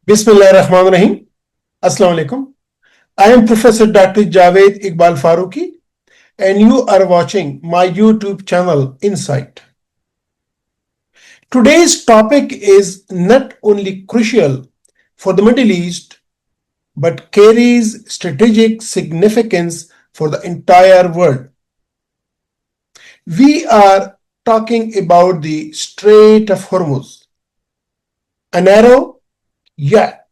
Bismillahirrahmanirrahim. Assalamu alaikum. I am Professor Dr. Javed Iqbal FAROOQI, and you are watching my YouTube channel Insight. Today's topic is not only crucial for the Middle East, but carries strategic significance for the entire world. We are talking about the Strait of Hormuz, a narrow yet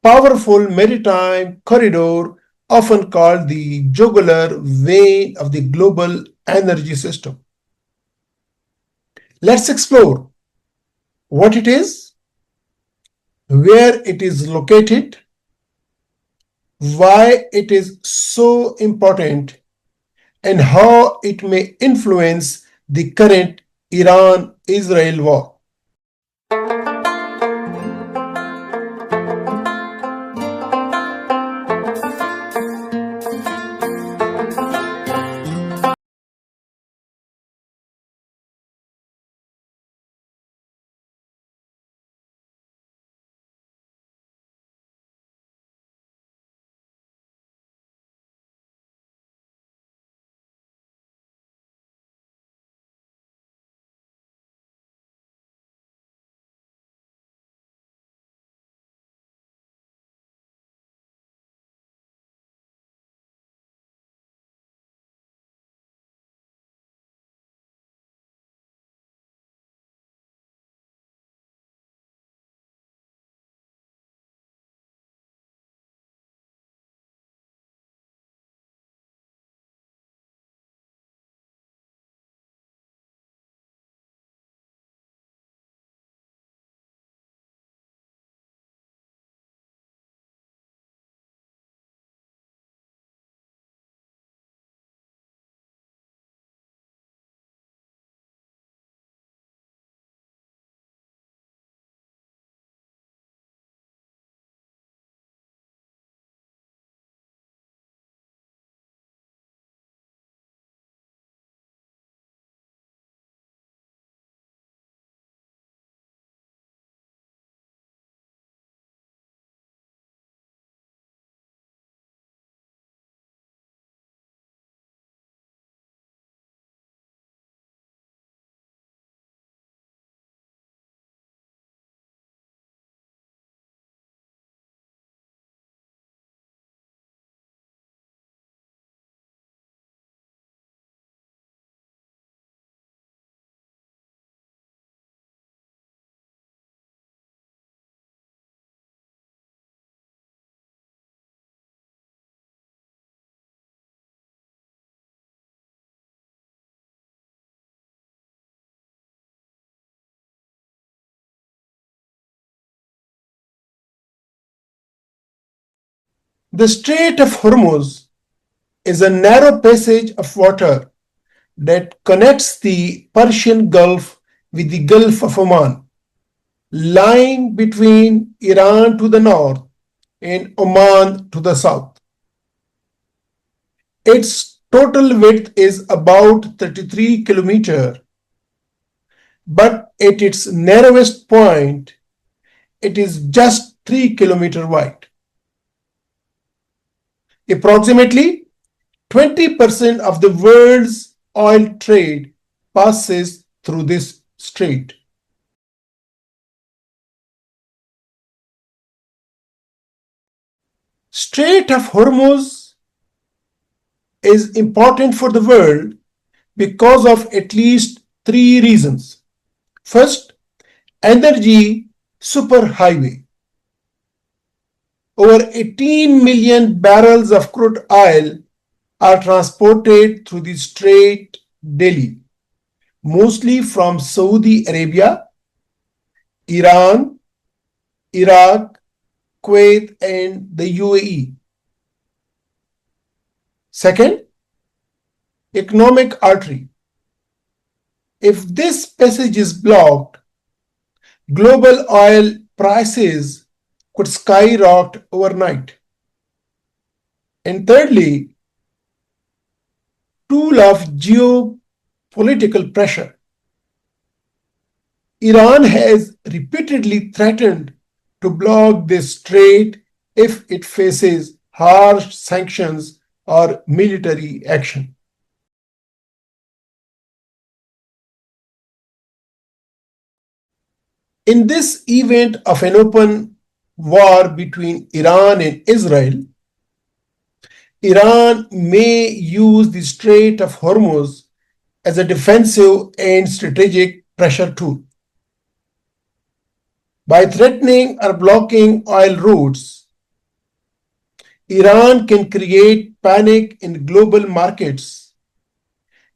powerful maritime corridor often called the jugular vein of the global energy system. Let's explore what it is, where it is located, why it is so important, and how it may influence the current Iran-Israel war. The Strait of Hormuz is a narrow passage of water that connects the Persian Gulf with the Gulf of Oman, lying between Iran to the north and Oman to the south. Its total width is about 33 kilometers, but at its narrowest point, it is just 3 kilometers wide. Approximately 20% of the world's oil trade passes through this strait. Strait of Hormuz is important for the world because of at least three reasons. First, energy superhighway. Over 18 million barrels of crude oil are transported through the strait daily, mostly from Saudi Arabia, Iran, Iraq, Kuwait, and the UAE. Second, economic artery. If this passage is blocked, global oil prices could skyrocket overnight. And thirdly, tool of geopolitical pressure. Iran has repeatedly threatened to block this strait if it faces harsh sanctions or military action. In this event of an open war between Iran and Israel, Iran may use the Strait of Hormuz as a defensive and strategic pressure tool. By threatening or blocking oil routes, Iran can create panic in global markets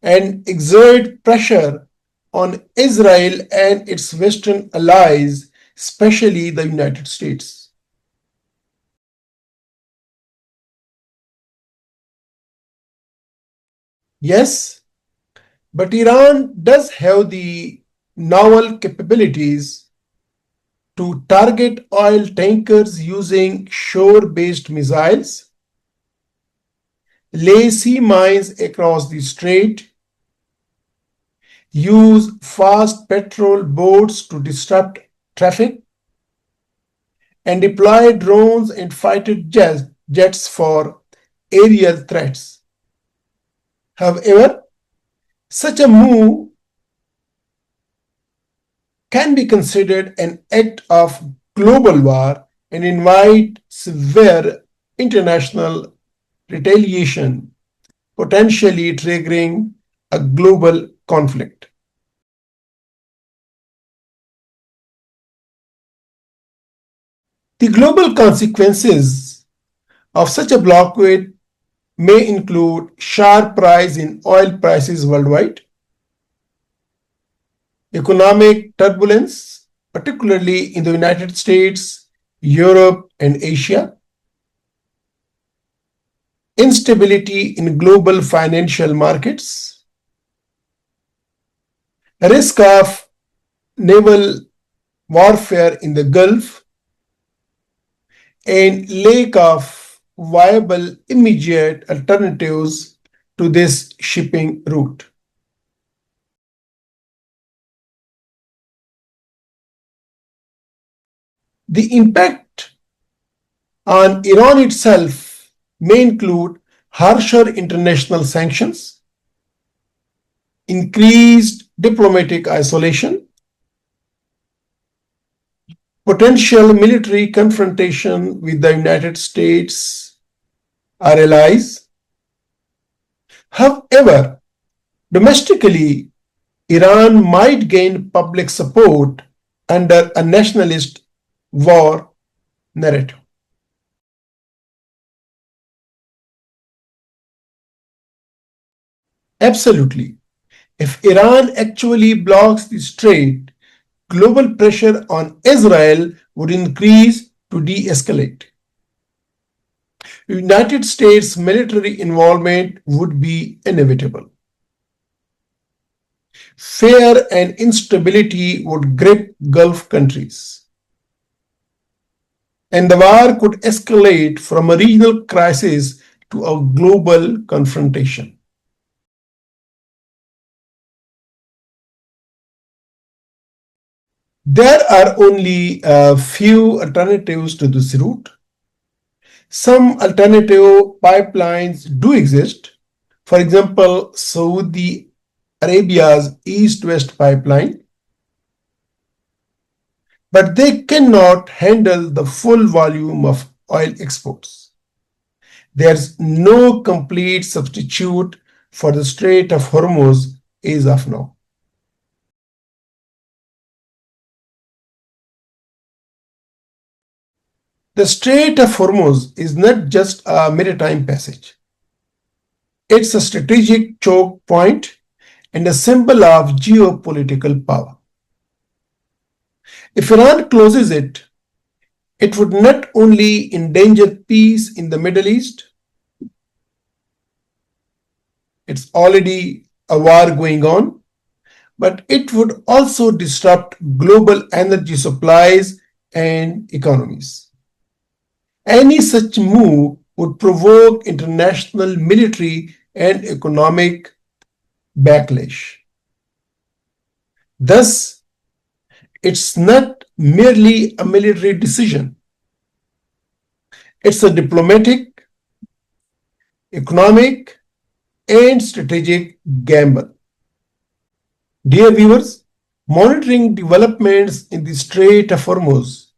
and exert pressure on Israel and its Western allies, especially the United States. Yes, but Iran does have the novel capabilities to target oil tankers using shore-based missiles, lay sea mines across the strait, use fast patrol boats to disrupt traffic, and deploy drones and fighter jets for aerial threats. However, such a move can be considered an act of global war and invite severe international retaliation, potentially triggering a global conflict. The global consequences of such a blockade may include sharp rise in oil prices worldwide, economic turbulence, particularly in the United States, Europe, and Asia, instability in global financial markets, risk of naval warfare in the Gulf, and lack of viable immediate alternatives to this shipping route. The impact on Iran itself may include harsher international sanctions, increased diplomatic isolation, potential military confrontation with the United States or allies. However, domestically, Iran might gain public support under a nationalist war narrative. Absolutely. If Iran actually blocks the strait, global pressure on Israel would increase to de-escalate. United States military involvement would be inevitable. Fear and instability would grip Gulf countries, and the war could escalate from a regional crisis to a global confrontation. There are only a few alternatives to this route. Some alternative pipelines do exist. For example, Saudi Arabia's East-West pipeline, but they cannot handle the full volume of oil exports. There's no complete substitute for the Strait of Hormuz as of now. The Strait of Hormuz is not just a maritime passage. It's a strategic choke point and a symbol of geopolitical power. If Iran closes it, it would not only endanger peace in the Middle East, it's already a war going on, but it would also disrupt global energy supplies and economies. Any such move would provoke international military and economic backlash. Thus, It's not merely a military decision. It's a diplomatic, economic, and strategic gamble. Dear viewers, monitoring developments in the Strait of Hormuz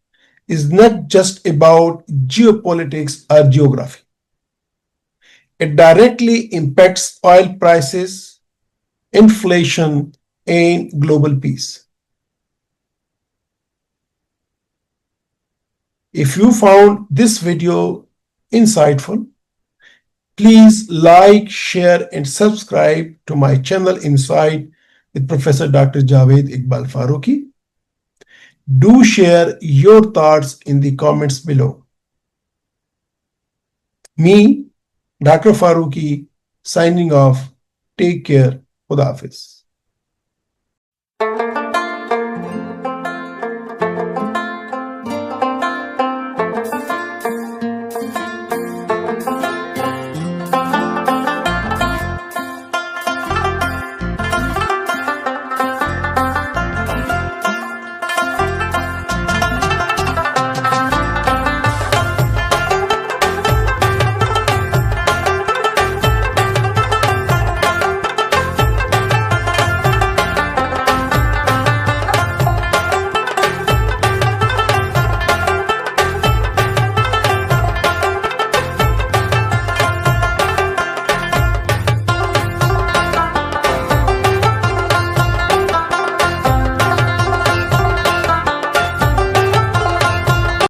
is not just about geopolitics or geography. It directly impacts oil prices, inflation, and global peace. If you found this video insightful, please like, share, and subscribe to my channel Insight with Professor Dr. Javed Iqbal FAROOQI. Do share your thoughts in the comments below. Me, Dr. FAROOQI, signing off. Take care. Khuda Hafiz.